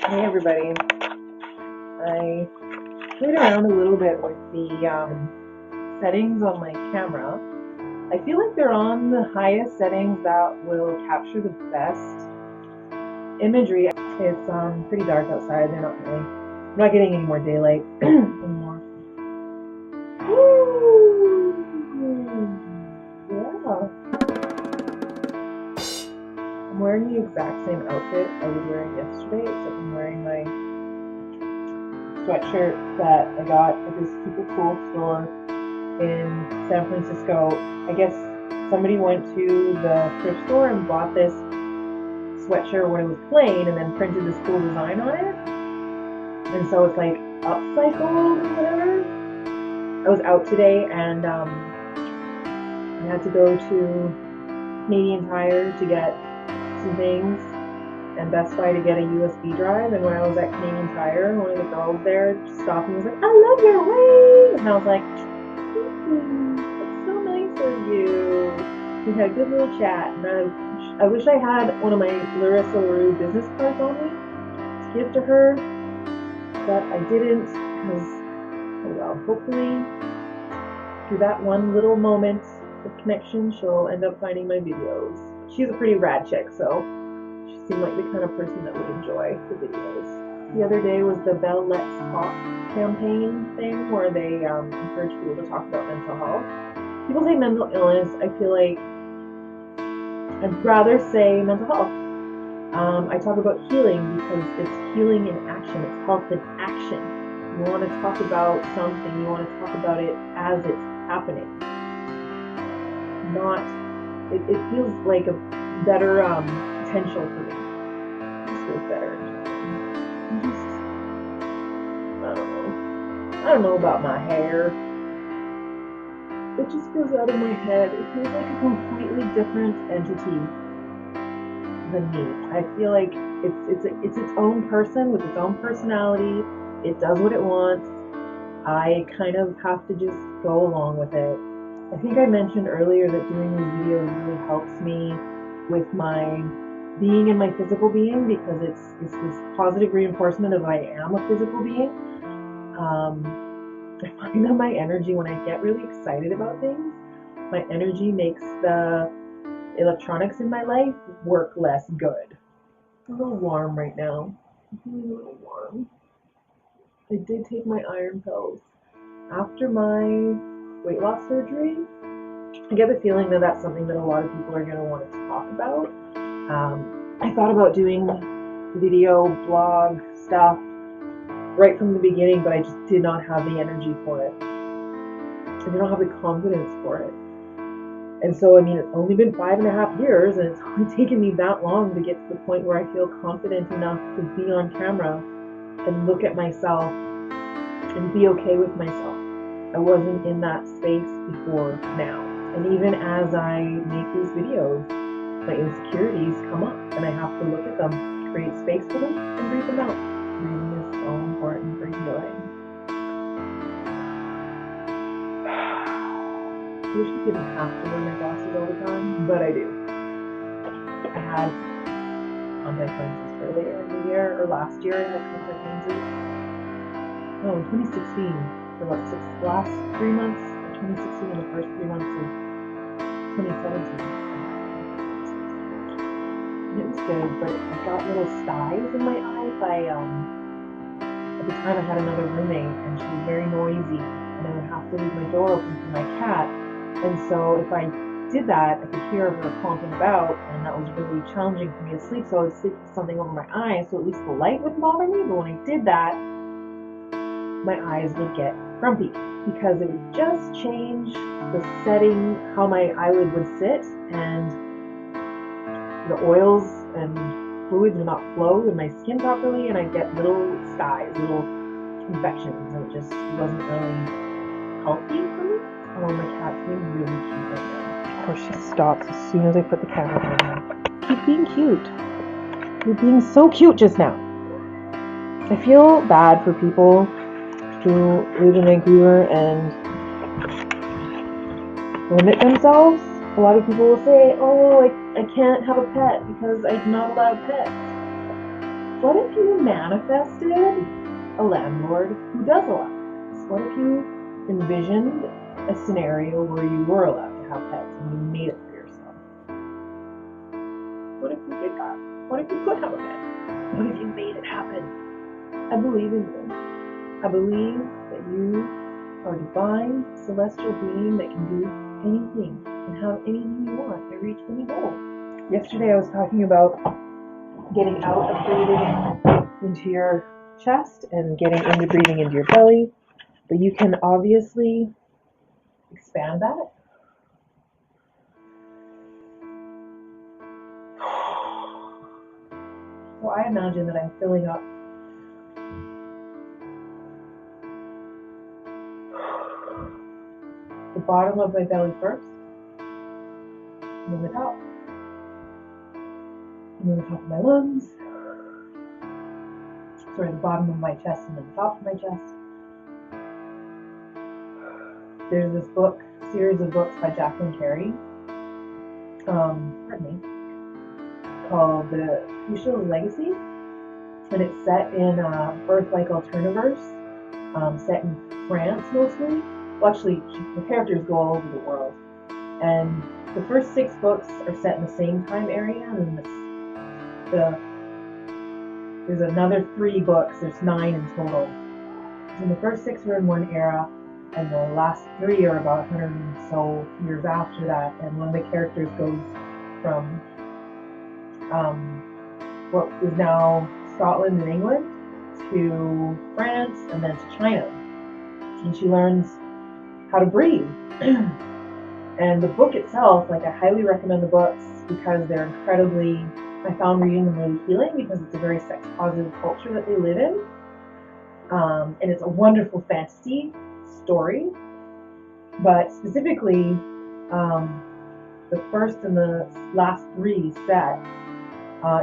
Hey everybody, I played around a little bit with the settings on my camera. I feel like they're on the highest settings that will capture the best imagery. It's pretty dark outside. I'm not getting any more daylight anymore. Woo! Yeah. I'm wearing the exact same outfit I was wearing yesterday, except I'm wearing my sweatshirt that I got at this super cool store in San Francisco. I guess somebody went to the thrift store and bought this sweatshirt when it was plain and then printed this cool design on it. And so it's like upcycled or whatever. I was out today and I had to go to Canadian Tire to get some things and Best Buy to get a USB drive, and when I was at Canadian Tire, one of the girls there stopped me and was like, "I love your ring," and I was like, "That's so nice of you." We had a good little chat, and I wish I had one of my Larissa LaRue business cards on me to give to her, but I didn't, because, oh well, hopefully through that one little moment of connection, she'll end up finding my videos. She's a pretty rad chick, so she seemed like the kind of person that would enjoy the videos. The other day was the Bell Let's Talk campaign thing, where they encourage people to talk about mental health. People say mental illness. I feel like I'd rather say mental health. I talk about healing because it's healing in action. It's health in action. You want to talk about something, you want to talk about it as it's happening. It feels like a better potential for me. It just feels better. I don't know about my hair. It just goes out of my head. It feels like a completely different entity than me. I feel like it's its own person with its own personality. It does what it wants. I kind of have to just go along with it. I think I mentioned earlier that doing these videos really helps me with my being in my physical being, because it's this positive reinforcement of I am a physical being. I find that my energy, when I get really excited about things, my energy makes the electronics in my life work less good. It's a little warm right now. It's a little warm. I did take my iron pills. After my weight loss surgery, I get the feeling that that's something that a lot of people are going to want to talk about. I thought about doing video, blog stuff right from the beginning, but I just did not have the energy for it. I did not have the confidence for it. And so, I mean, it's only been 5.5 years, and it's only taken me that long to get to the point where I feel confident enough to be on camera and look at myself and be okay with myself. I wasn't in that space before now. And even as I make these videos, my insecurities come up, and I have to look at them, create space for them, and breathe them out. Breathing is so important for healing. I wish I didn't have to wear my glasses all the time, but I do. I had contact lenses earlier in the year, or last year I had contact lenses. No, in 2016, for about last 3 months of 2016 and the first 3 months of 2017. And it was good, but I got little styes in my eyes. At the time I had another roommate, and she was very noisy, and I would have to leave my door open for my cat. And so if I did that, I could hear her clomping about, and that was really challenging for me to sleep. So I would sleep with something over my eyes, so at least the light wouldn't bother me. But when I did that, my eyes would get grumpy, because it would just change the setting, how my eyelid would sit, and the oils and fluids would not flow in my skin properly, and I'd get little styes, little infections, and it just wasn't really healthy for me. Oh, my cat's being really cute right now. Of course, she stops as soon as I put the camera down. Keep being cute. You're being so cute just now. I feel bad for people who live in Vancouver and limit themselves. A lot of people will say, "Oh, I can't have a pet because I'm not allowed pets." What if you manifested a landlord who does allow pets? What if you envisioned a scenario where you were allowed to have pets and you made it for yourself? What if you did that? What if you could have a pet? What if you made it happen? I believe in you. I believe that you are a divine, celestial being that can do anything and have anything you want and reach any goal. Yesterday I was talking about getting out of breathing into your chest and getting into breathing into your belly, but you can obviously expand that. So I imagine that I'm filling up the bottom of my belly first, and then the top, and then the top of my lungs, sorry, the bottom of my chest and then the top of my chest. There's this series of books by Jacqueline Carey, called The Crucial Legacy, and it's set in Earth-like Alternaverse, set in France mostly. Well, actually, the characters go all over the world, and the first 6 books are set in the same time area, and then there's another 3 books, there's 9 in total. So the first 6 are in one era, and the last 3 are about 100 and so years after that, and one of the characters goes from what is now Scotland and England to France and then to China, and she learns how to breathe. And the book itself, like, I highly recommend the books because they're incredibly, I found reading them really healing because it's a very sex positive culture that they live in, and it's a wonderful fantasy story. But specifically, the first and the last 3 set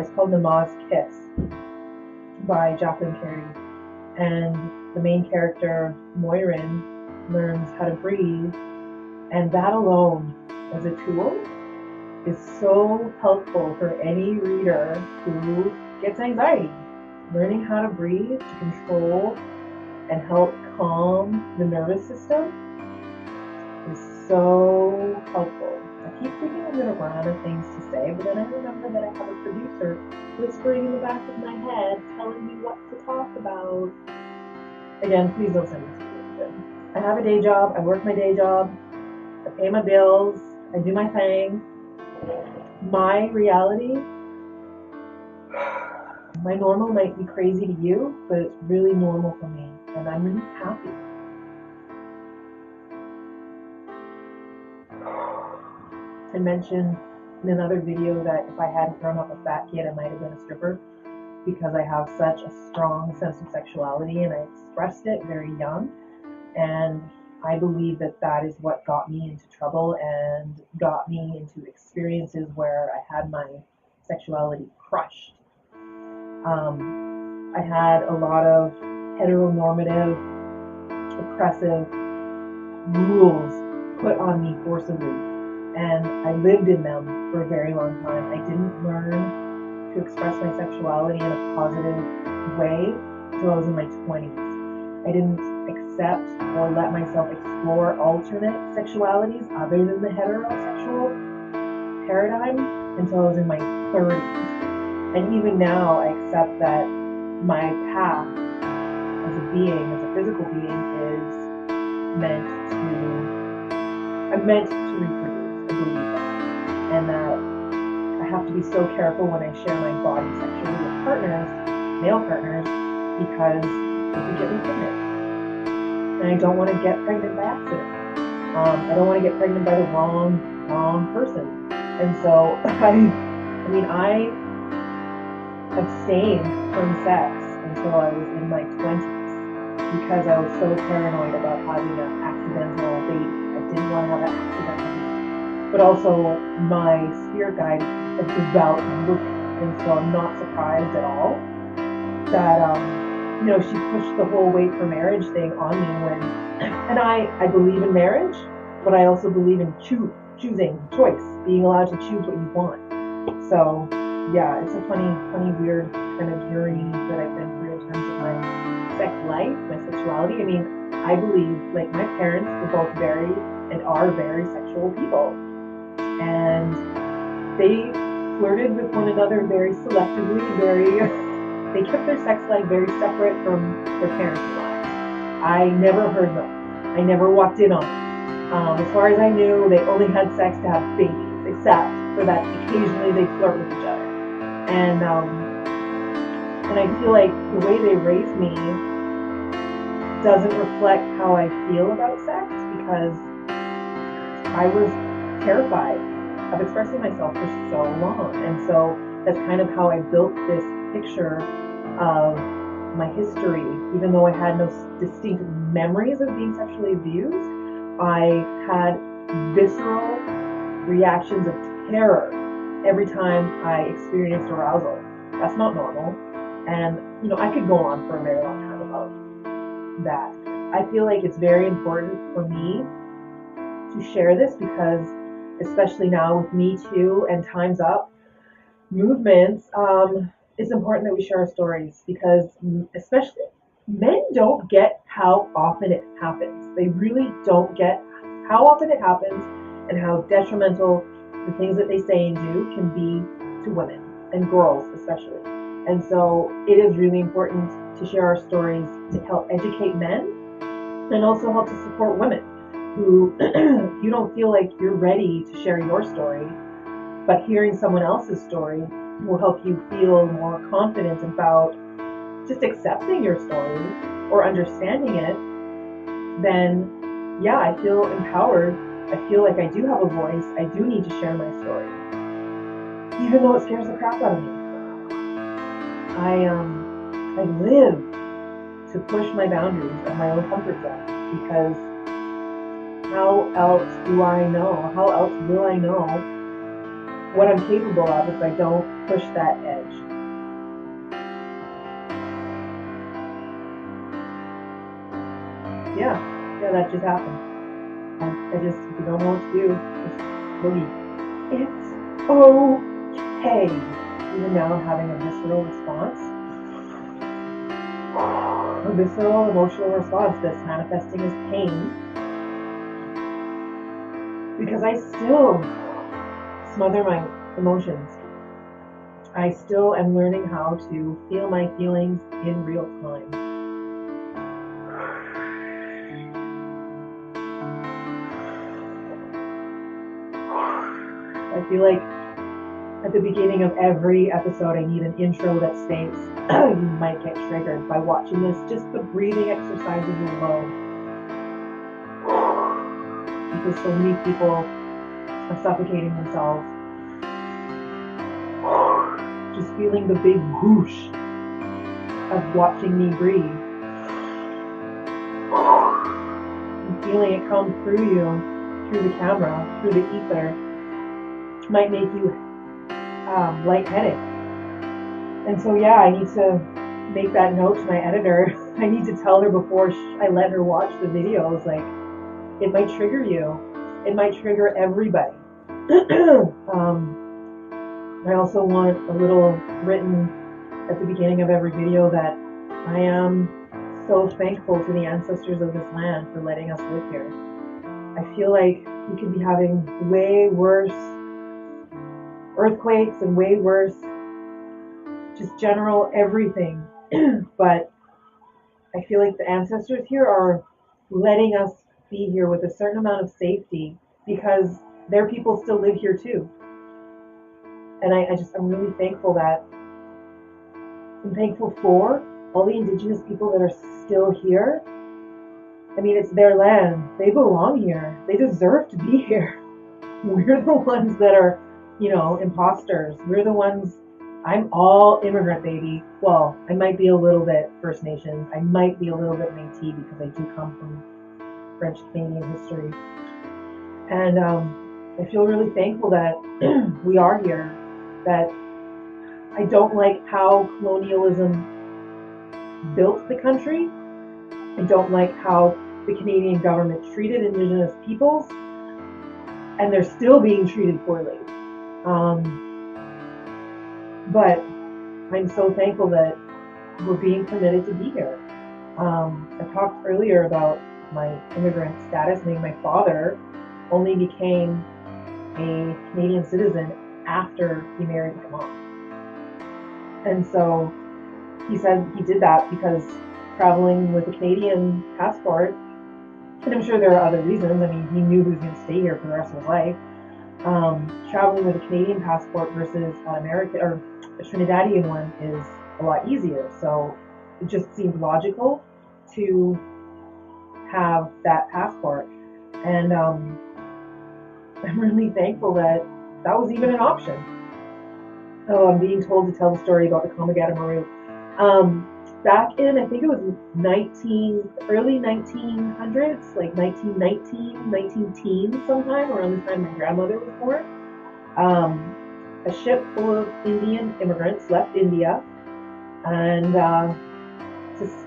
is called Nama's Kiss by Jacqueline Carey, and the main character, Moirin, learns how to breathe, and that alone as a tool is so helpful for any reader who gets anxiety. Learning how to breathe to control and help calm the nervous system is so helpful. I keep thinking I'm going to run out of things to say, but then I remember that I have a producer whispering in the back of my head, telling me what to talk about. Again, please don't send me to me. I have a day job, I work my day job, I pay my bills, I do my thing. My reality, my normal might be crazy to you, but it's really normal for me, and I'm really happy. I mentioned in another video that if I hadn't grown up a fat kid, I might have been a stripper because I have such a strong sense of sexuality and I expressed it very young, and I believe that that is what got me into trouble and got me into experiences where I had my sexuality crushed. I had a lot of heteronormative, oppressive rules put on me forcibly, and I lived in them for a very long time. I didn't learn to express my sexuality in a positive way until I was in my 20s. I didn't accept or let myself explore alternate sexualities other than the heterosexual paradigm until I was in my 30s. And even now, I accept that my path as a being, as a physical being, is meant to reproduce, I believe that. And that I have to be so careful when I share my body sexually with partners, male partners, because it could get me pregnant. And I don't want to get pregnant by accident. I don't want to get pregnant by the wrong person. And so, I abstained from sex until I was in my 20s because I was so paranoid about having an accidental baby. I didn't want to have an accidental baby. But also, my spirit guide is devout and Luke, and so I'm not surprised at all that she pushed the whole wait for marriage thing on me when, and I believe in marriage, but I also believe in choosing, choice, being allowed to choose what you want. So yeah, it's a funny, weird kind of journey that I've been through in terms of my sex life, my sexuality. I mean, I believe, like, my parents were both very and are very sexual people, and they flirted with one another very selectively, they kept their sex life very separate from their parents' lives. I never heard them. I never walked in on them. As far as I knew, they only had sex to have babies, except for that occasionally they flirt with each other. And I feel like the way they raised me doesn't reflect how I feel about sex, because I was terrified of expressing myself for so long. And so that's kind of how I built this picture of my history. Even though I had no distinct memories of being sexually abused, I had visceral reactions of terror every time I experienced arousal. That's not normal. And, I could go on for a very long time about that. I feel like it's very important for me to share this, because especially now with Me Too and Time's Up movements, it's important that we share our stories, because especially men don't get how often it happens. They really don't get how often it happens and how detrimental the things that they say and do can be to women and girls especially. And so it is really important to share our stories to help educate men and also help to support women who you don't feel like you're ready to share your story, but hearing someone else's story will help you feel more confident about just accepting your story or understanding it. Then, yeah, I feel empowered. I feel like I do have a voice. I do need to share my story, even though it scares the crap out of me. I live to push my boundaries of my own comfort zone, because how else do I know? How else will I know what I'm capable of if I don't push that edge? Yeah, that just happened. If you don't know what to do, just believe. It's okay. Even now I'm having a visceral response. A visceral emotional response that's manifesting as pain, because I still smother my emotions. I still am learning how to feel my feelings in real time. I feel like at the beginning of every episode, I need an intro that states you might get triggered by watching this. Just the breathing exercises alone. Because so many people are suffocating themselves. Just feeling the big whoosh of watching me breathe. And feeling it come through you, through the camera, through the ether, might make you lightheaded. And so, yeah, I need to make that note to my editor. I need to tell her before I let her watch the videos, like, it might trigger you. It might trigger everybody. I also want a little written at the beginning of every video that I am so thankful to the ancestors of this land for letting us live here. I feel like we could be having way worse earthquakes and way worse just general everything. But I feel like the ancestors here are letting us be here with a certain amount of safety, because their people still live here too. And I'm really thankful that I'm thankful for all the indigenous people that are still here. I mean, it's their land. They belong here. They deserve to be here. We're the ones that are, imposters. We're the ones. I'm all immigrant, baby. Well, I might be a little bit First Nations. I might be a little bit Métis, because I do come from French Canadian history. And I feel really thankful that we are here. That I don't like how colonialism built the country. I don't like how the Canadian government treated Indigenous peoples, and they're still being treated poorly. But I'm so thankful that we're being permitted to be here. I talked earlier about my immigrant status. I mean, my father only became a Canadian citizen after he married my mom. And so he said he did that because traveling with a Canadian passport, and I'm sure there are other reasons. I mean, he knew he was going to stay here for the rest of his life. Traveling with a Canadian passport versus an American or a Trinidadian one is a lot easier. So it just seemed logical to have that passport. And I'm really thankful that that was even an option. Oh, I'm being told to tell the story about the Komagata Maru. Back in, I think it was early 1900s, like 1919, 19 teens sometime, around the time my grandmother was born, a ship full of Indian immigrants left India, and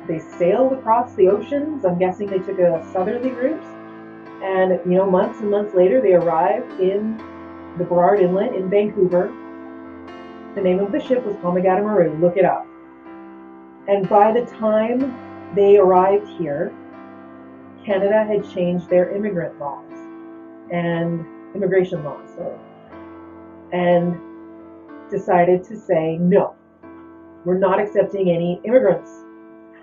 they sailed across the oceans. I'm guessing they took a southerly route, and months and months later, they arrived in the Burrard Inlet in Vancouver. The name of the ship was Komagata Maru. Look it up. And by the time they arrived here, Canada had changed their immigrant laws and immigration laws, and decided to say, no, we're not accepting any immigrants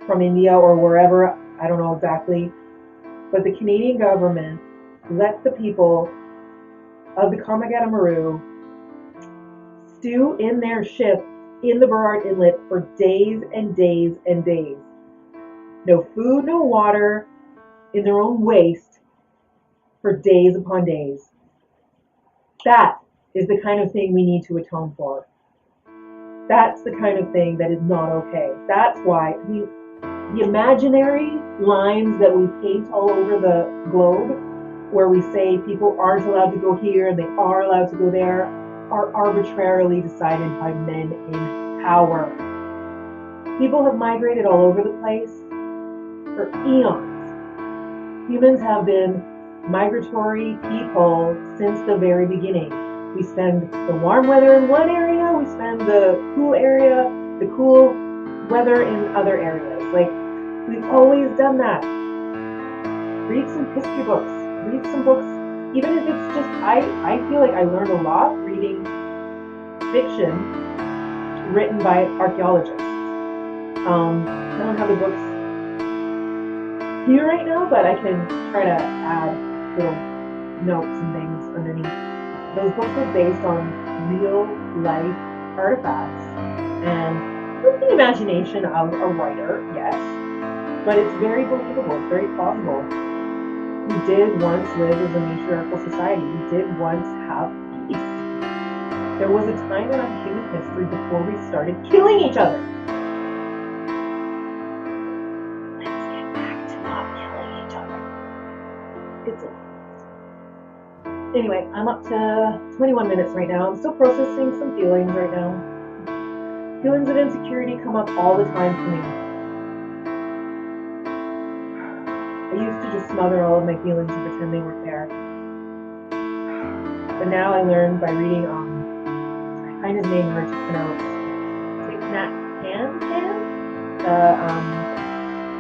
from India or wherever, I don't know exactly, but the Canadian government let the people of the Komagata Maru stew in their ship in the Burrard Inlet for days and days and days. No food, no water, in their own waste for days upon days. That is the kind of thing we need to atone for. That's the kind of thing that is not okay. That's why the imaginary lines that we paint all over the globe, where we say people aren't allowed to go here and they are allowed to go there, are arbitrarily decided by men in power. People have migrated all over the place for eons. Humans have been migratory people since the very beginning. We spend the warm weather in one area, we spend the cool weather in other areas. Like, we've always done that. Read some history books, read some books. Even if it's just, I feel like I learned a lot reading fiction written by archaeologists. I don't have the books here right now, but I can try to add little notes and things underneath. Those books are based on real life artifacts and with the imagination of a writer, yes, but it's very believable, it's very plausible. We did once live as a matriarchal society. We did once have peace. There was a time in our human history before we started killing each other. Let's get back to not killing each other. It's a... Anyway, I'm up to 21 minutes right now. I'm still processing some feelings right now. Feelings of insecurity come up all the time for me. I used to just smother all of my feelings and pretend they weren't there. But now I learned by reading, I find his name hard to pronounce, Thich Nhat Hanh,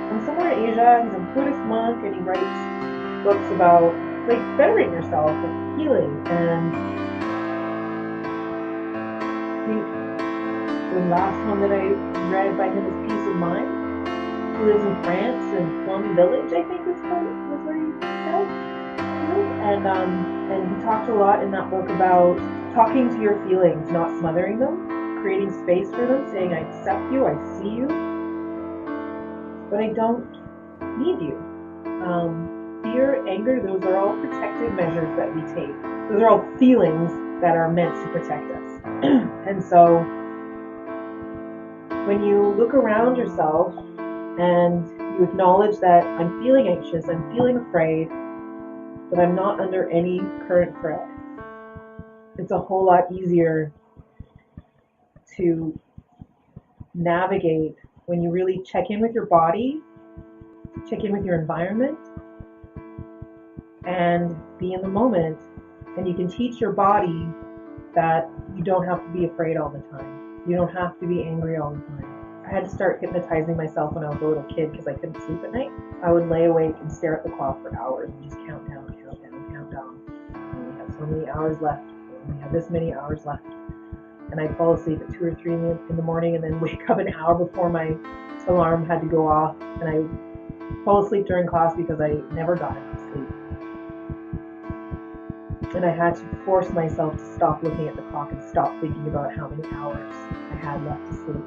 from somewhere in Asia. He's a Buddhist monk, and he writes books about, like, bettering yourself and healing. And I think the last one that I read by him is Peace of Mind. He lives in France, in Plum Village, I think was where he said. And he talked a lot in that book about talking to your feelings, not smothering them, creating space for them, saying, I accept you, I see you, but I don't need you. Fear, anger, those are all protective measures that we take. Those are all feelings that are meant to protect us. And so when you look around yourself and you acknowledge that I'm feeling anxious, I'm feeling afraid, but I'm not under any current threat, it's a whole lot easier to navigate when you really check in with your body, check in with your environment, and be in the moment. And you can teach your body that you don't have to be afraid all the time. You don't have to be angry all the time. I had to start hypnotizing myself when I was a little kid because I couldn't sleep at night. I would lay awake and stare at the clock for hours and just count down, count down, count down. I only have so many hours left. I only have this many hours left. And I'd fall asleep at 2 or 3 in the morning and then wake up an hour before my alarm had to go off. And I fall asleep during class because I never got enough sleep. And I had to force myself to stop looking at the clock and stop thinking about how many hours I had left to sleep.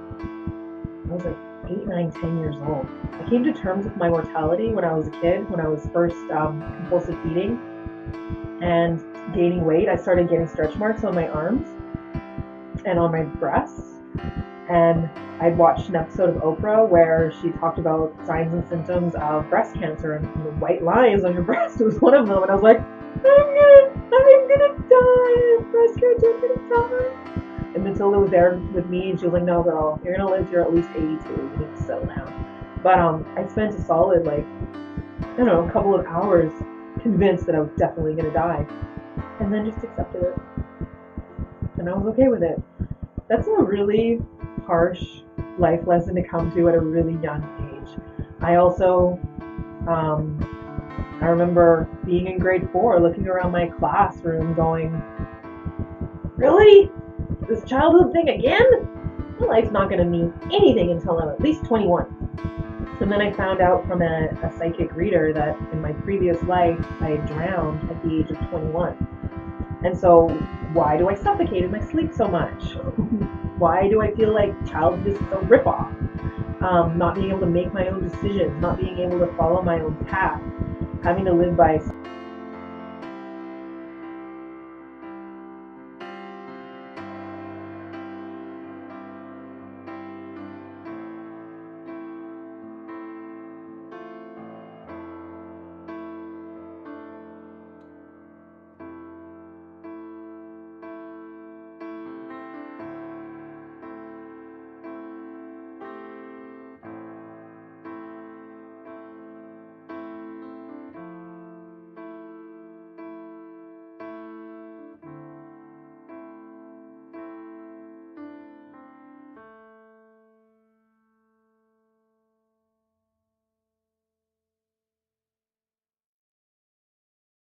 I was like 8, 9, 10 years old. I came to terms with my mortality when I was a kid, when I was first compulsive eating and gaining weight. I started getting stretch marks on my arms and on my breasts. And I'd watched an episode of Oprah where she talked about signs and symptoms of breast cancer, and the white lines on your breast was one of them. And I was like, I'm gonna die of breast cancer, I'm gonna die. And Matilda was there with me, and she was like, no girl, you're gonna live to at least 82, you need to settle down. But I spent a solid, like, I don't know, a couple of hours convinced that I was definitely gonna die. And then just accepted it. And I was okay with it. That's a really harsh life lesson to come to at a really young age. I also, I remember being in grade 4, looking around my classroom going, really? This childhood thing again? My life's not going to mean anything until I'm at least 21. And then I found out from a psychic reader that in my previous life, I had drowned at the age of 21. And so why do I suffocate in my sleep so much? Why do I feel like childhood is a ripoff? Not being able to make my own decisions, not being able to follow my own path, having to live by